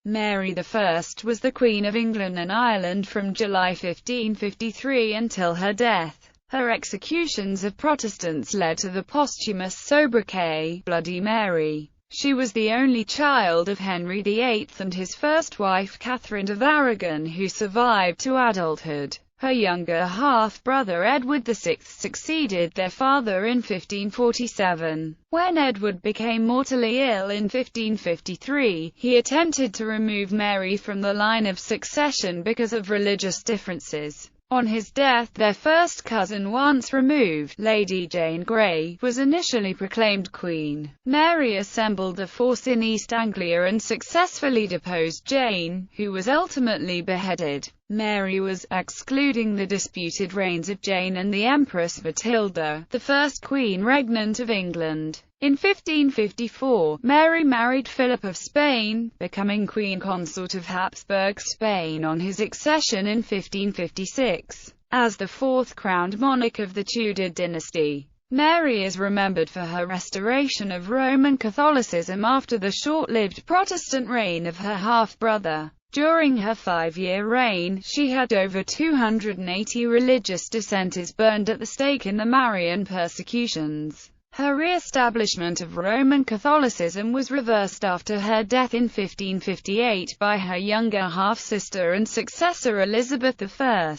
Mary I was the Queen of England and Ireland from July 1553 until her death. Her executions of Protestants led to the posthumous sobriquet, Bloody Mary. She was the only child of Henry VIII and his first wife Catherine of Aragon who survived to adulthood. Her younger half-brother Edward VI succeeded their father in 1547. When Edward became mortally ill in 1553, he attempted to remove Mary from the line of succession because of religious differences. On his death, their first cousin once removed, Lady Jane Grey, was initially proclaimed queen. Mary assembled a force in East Anglia and successfully deposed Jane, who was ultimately beheaded. Mary was, excluding the disputed reigns of Jane and the Empress Matilda, the first queen regnant of England. In 1554, Mary married Philip of Spain, becoming Queen Consort of Habsburg Spain on his accession in 1556. As the fourth crowned monarch of the Tudor dynasty, Mary is remembered for her restoration of Roman Catholicism after the short-lived Protestant reign of her half-brother. During her 5-year reign, she had over 280 religious dissenters burned at the stake in the Marian persecutions. Her re-establishment of Roman Catholicism was reversed after her death in 1558 by her younger half-sister and successor Elizabeth I,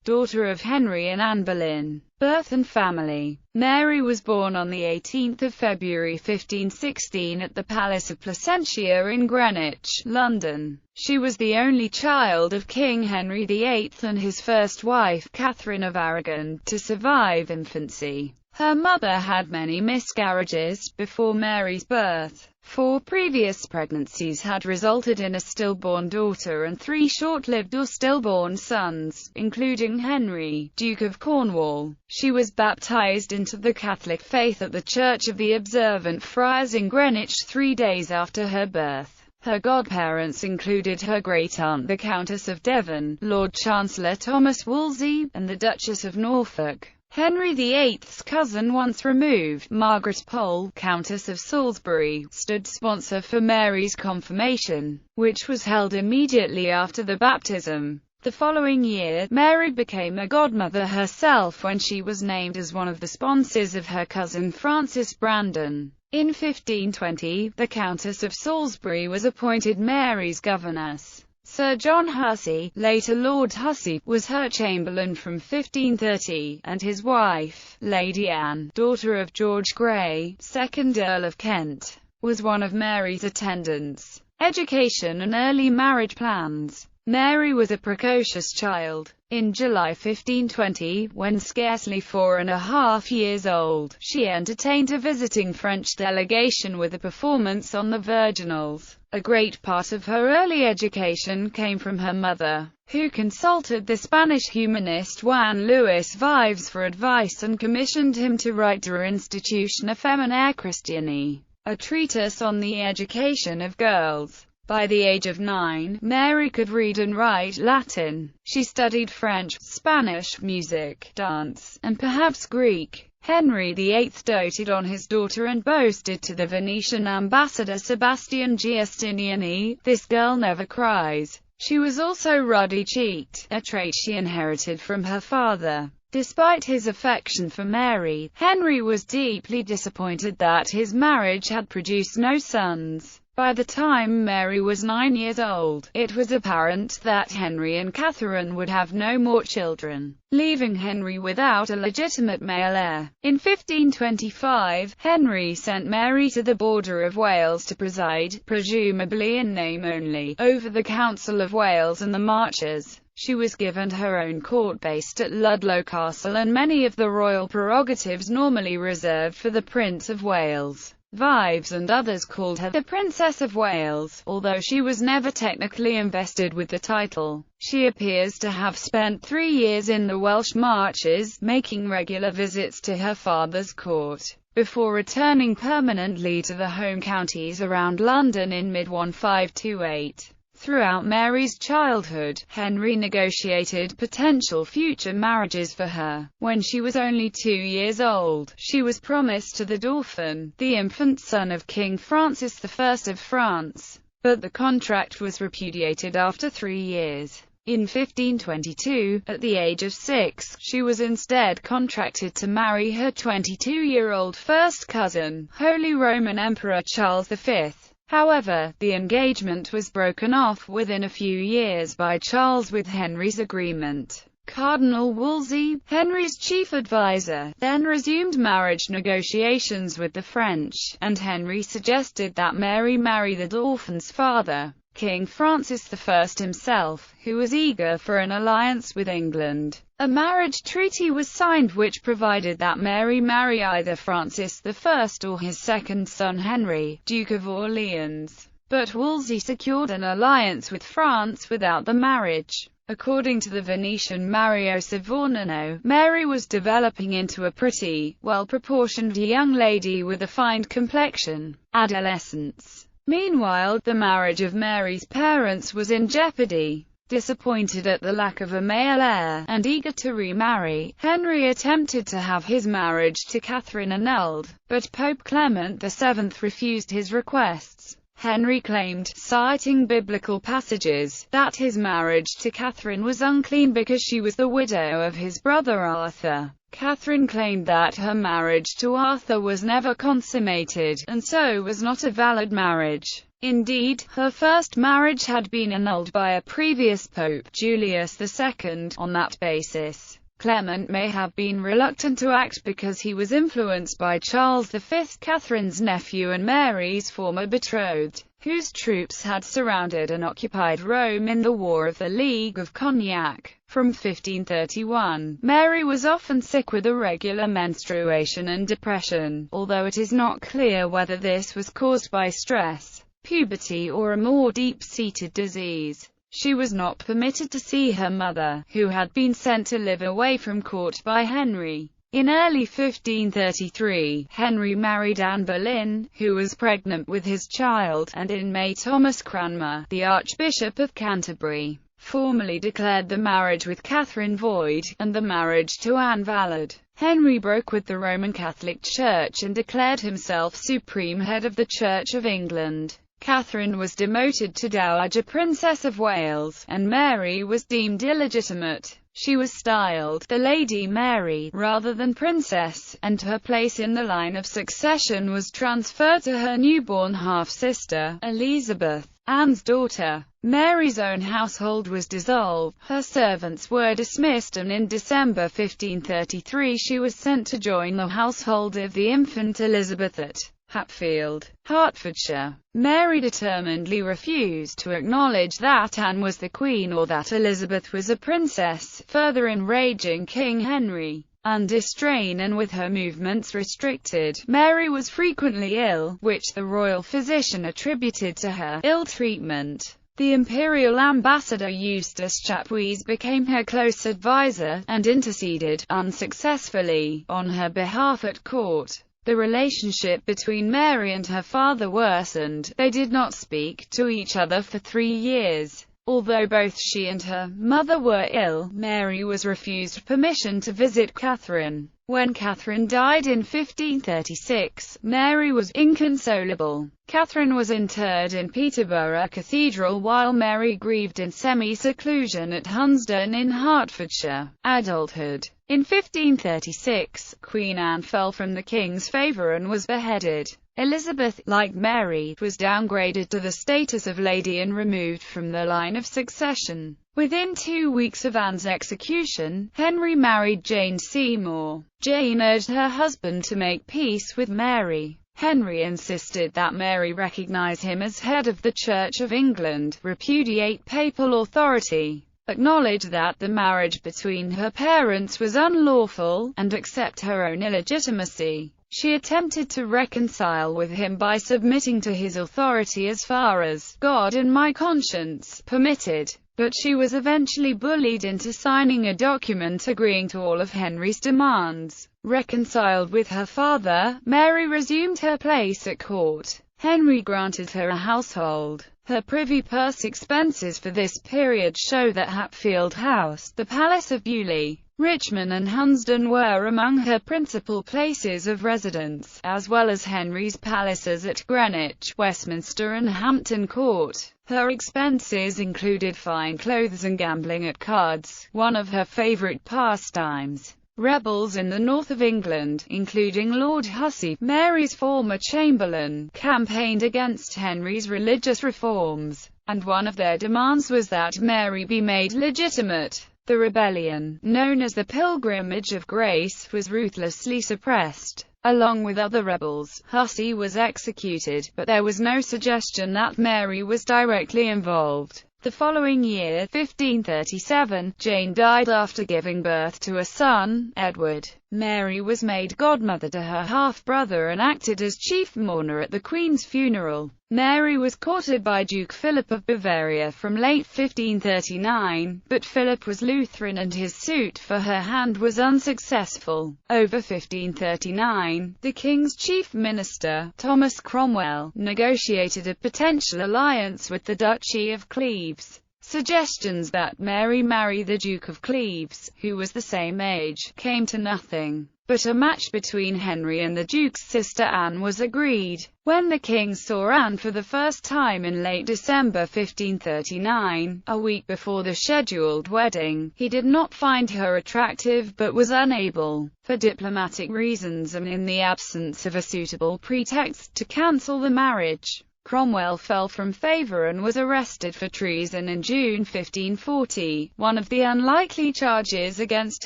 daughter of Henry and Anne Boleyn. Birth and family. Mary was born on 18 February 1516 at the Palace of Placentia in Greenwich, London. She was the only child of King Henry VIII and his first wife, Catherine of Aragon, to survive infancy. Her mother had many miscarriages before Mary's birth. 4 previous pregnancies had resulted in a stillborn daughter and 3 short-lived or stillborn sons, including Henry, Duke of Cornwall. She was baptized into the Catholic faith at the Church of the Observant Friars in Greenwich 3 days after her birth. Her godparents included her great-aunt the Countess of Devon, Lord Chancellor Thomas Wolsey, and the Duchess of Norfolk. Henry VIII's cousin once removed, Margaret Pole, Countess of Salisbury, stood sponsor for Mary's confirmation, which was held immediately after the baptism. The following year, Mary became a godmother herself when she was named as one of the sponsors of her cousin Francis Brandon. In 1520, the Countess of Salisbury was appointed Mary's governess. Sir John Hussey, later Lord Hussey, was her chamberlain from 1530, and his wife, Lady Anne, daughter of George Grey, 2nd Earl of Kent, was one of Mary's attendants. Education and early marriage plans. Mary was a precocious child. In July 1520, when scarcely 4½ years old, she entertained a visiting French delegation with a performance on the virginals. A great part of her early education came from her mother, who consulted the Spanish humanist Juan Luis Vives for advice and commissioned him to write De Institutione Feminae Christianae, a treatise on the education of girls. By the age of 9, Mary could read and write Latin. She studied French, Spanish, music, dance, and perhaps Greek. Henry VIII doted on his daughter and boasted to the Venetian ambassador Sebastian Giustiniani, "This girl never cries." She was also ruddy-cheeked, a trait she inherited from her father. Despite his affection for Mary, Henry was deeply disappointed that his marriage had produced no sons. By the time Mary was 9 years old, it was apparent that Henry and Catherine would have no more children, leaving Henry without a legitimate male heir. In 1525, Henry sent Mary to the border of Wales to preside, presumably in name only, over the Council of Wales and the Marches. She was given her own court based at Ludlow Castle and many of the royal prerogatives normally reserved for the Prince of Wales. Vives and others called her the Princess of Wales, although she was never technically invested with the title. She appears to have spent 3 years in the Welsh Marches, making regular visits to her father's court, before returning permanently to the home counties around London in mid-1528. Throughout Mary's childhood, Henry negotiated potential future marriages for her. When she was only 2 years old, she was promised to the Dauphin, the infant son of King Francis I of France. but the contract was repudiated after 3 years. In 1522, at the age of 6, she was instead contracted to marry her 22-year-old first cousin, Holy Roman Emperor Charles V. However, the engagement was broken off within a few years by Charles with Henry's agreement. Cardinal Wolsey, Henry's chief advisor, then resumed marriage negotiations with the French, and Henry suggested that Mary marry the Dauphin's father, King Francis I himself, who was eager for an alliance with England. A marriage treaty was signed which provided that Mary marry either Francis I or his second son Henry, Duke of Orleans. But Wolsey secured an alliance with France without the marriage. According to the Venetian Mario Savornino, Mary was developing into a pretty, well-proportioned young lady with a fine complexion. Adolescence. Meanwhile, the marriage of Mary's parents was in jeopardy. Disappointed at the lack of a male heir, and eager to remarry, Henry attempted to have his marriage to Catherine annulled, but Pope Clement VII refused his requests. Henry claimed, citing biblical passages, that his marriage to Catherine was unclean because she was the widow of his brother Arthur. Catherine claimed that her marriage to Arthur was never consummated, and so was not a valid marriage. Indeed, her first marriage had been annulled by a previous pope, Julius II. On that basis, Clement may have been reluctant to act because he was influenced by Charles V, Catherine's nephew and Mary's former betrothed, whose troops had surrounded and occupied Rome in the War of the League of Cognac. From 1531, Mary was often sick with irregular menstruation and depression, although it is not clear whether this was caused by stress, puberty or a more deep-seated disease. She was not permitted to see her mother, who had been sent to live away from court by Henry. In early 1533, Henry married Anne Boleyn, who was pregnant with his child, and in May Thomas Cranmer, the Archbishop of Canterbury, formally declared the marriage with Catherine void, and the marriage to Anne valid. Henry broke with the Roman Catholic Church and declared himself supreme head of the Church of England. Catherine was demoted to Dowager Princess of Wales, and Mary was deemed illegitimate. She was styled the Lady Mary, rather than Princess, and her place in the line of succession was transferred to her newborn half-sister, Elizabeth, Anne's daughter. Mary's own household was dissolved, her servants were dismissed, and in December 1533 she was sent to join the household of the infant Elizabeth at Hatfield, Hertfordshire. Mary determinedly refused to acknowledge that Anne was the Queen or that Elizabeth was a princess, further enraging King Henry. Under strain and with her movements restricted, Mary was frequently ill, which the royal physician attributed to her ill-treatment. The imperial ambassador Eustace Chapuis became her close advisor, and interceded, unsuccessfully, on her behalf at court. The relationship between Mary and her father worsened. They did not speak to each other for 3 years. Although both she and her mother were ill, Mary was refused permission to visit Catherine. When Catherine died in 1536, Mary was inconsolable. Catherine was interred in Peterborough Cathedral while Mary grieved in semi-seclusion at Hunsdon in Hertfordshire. Adulthood. In 1536, Queen Anne fell from the king's favour and was beheaded. Elizabeth, like Mary, was downgraded to the status of lady and removed from the line of succession. Within 2 weeks of Anne's execution, Henry married Jane Seymour. Jane urged her husband to make peace with Mary. Henry insisted that Mary recognize him as head of the Church of England, repudiate papal authority, acknowledge that the marriage between her parents was unlawful, and accept her own illegitimacy. She attempted to reconcile with him by submitting to his authority as far as God and my conscience permitted, but she was eventually bullied into signing a document agreeing to all of Henry's demands. Reconciled with her father, Mary resumed her place at court. Henry granted her a household. Her privy purse expenses for this period show that Hatfield House, the Palace of Beaulieu, Richmond and Hunsdon were among her principal places of residence, as well as Henry's palaces at Greenwich, Westminster and Hampton Court. Her expenses included fine clothes and gambling at cards, one of her favourite pastimes. Rebels in the north of England, including Lord Hussey, Mary's former chamberlain, campaigned against Henry's religious reforms, and one of their demands was that Mary be made legitimate. The rebellion, known as the Pilgrimage of Grace, was ruthlessly suppressed. Along with other rebels, Hussey was executed, but there was no suggestion that Mary was directly involved. The following year, 1537, Jane died after giving birth to a son, Edward. Mary was made godmother to her half-brother and acted as chief mourner at the Queen's funeral. Mary was courted by Duke Philip of Bavaria from late 1539, but Philip was Lutheran and his suit for her hand was unsuccessful. Over 1539, the king's chief minister, Thomas Cromwell, negotiated a potential alliance with the Duchy of Cleves. Suggestions that Mary marry the Duke of Cleves, who was the same age, came to nothing, but a match between Henry and the Duke's sister Anne was agreed. When the king saw Anne for the first time in late December 1539, a week before the scheduled wedding, he did not find her attractive but was unable, for diplomatic reasons and in the absence of a suitable pretext, to cancel the marriage. Cromwell fell from favour and was arrested for treason in June 1540. One of the unlikely charges against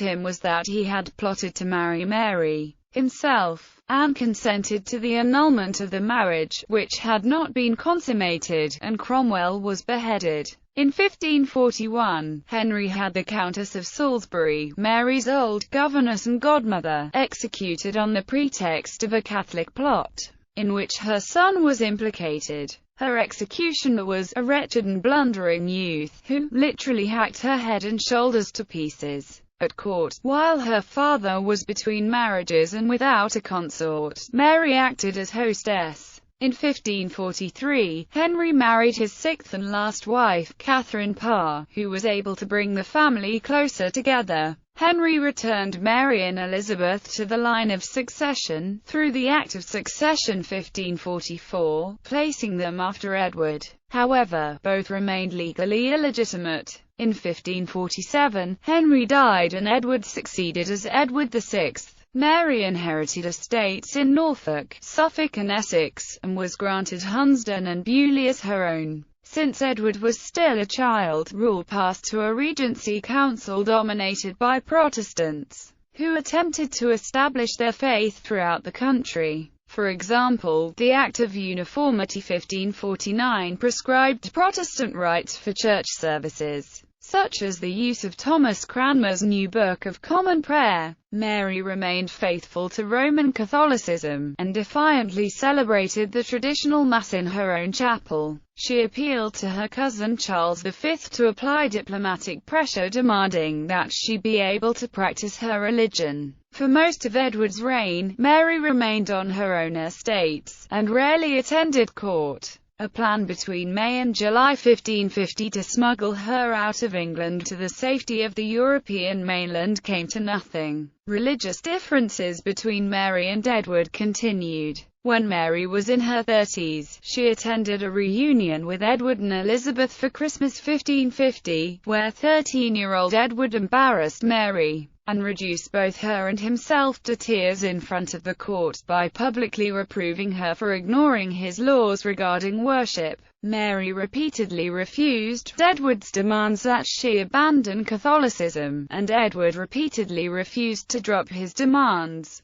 him was that he had plotted to marry Mary himself. Anne consented to the annulment of the marriage, which had not been consummated, and Cromwell was beheaded. In 1541, Henry had the Countess of Salisbury, Mary's old governess and godmother, executed on the pretext of a Catholic plot in which her son was implicated. Her executioner was a wretched and blundering youth, who literally hacked her head and shoulders to pieces. At court, while her father was between marriages and without a consort, Mary acted as hostess. In 1543, Henry married his sixth and last wife, Catherine Parr, who was able to bring the family closer together. Henry returned Mary and Elizabeth to the line of succession, through the Act of Succession 1544, placing them after Edward. However, both remained legally illegitimate. In 1547, Henry died and Edward succeeded as Edward VI. Mary inherited estates in Norfolk, Suffolk and Essex, and was granted Hunsdon and Beaulieu as her own. Since Edward was still a child, rule passed to a regency council dominated by Protestants, who attempted to establish their faith throughout the country. For example, the Act of Uniformity 1549 prescribed Protestant rites for church services, such as the use of Thomas Cranmer's New Book of Common Prayer. Mary remained faithful to Roman Catholicism, and defiantly celebrated the traditional Mass in her own chapel. She appealed to her cousin Charles V to apply diplomatic pressure demanding that she be able to practice her religion. For most of Edward's reign, Mary remained on her own estates, and rarely attended court. A plan between May and July 1550 to smuggle her out of England to the safety of the European mainland came to nothing. Religious differences between Mary and Edward continued. When Mary was in her 30s, she attended a reunion with Edward and Elizabeth for Christmas 1550, where 13-year-old Edward embarrassed Mary and reduced both her and himself to tears in front of the court by publicly reproving her for ignoring his laws regarding worship. Mary repeatedly refused Edward's demands that she abandon Catholicism, and Edward repeatedly refused to drop his demands.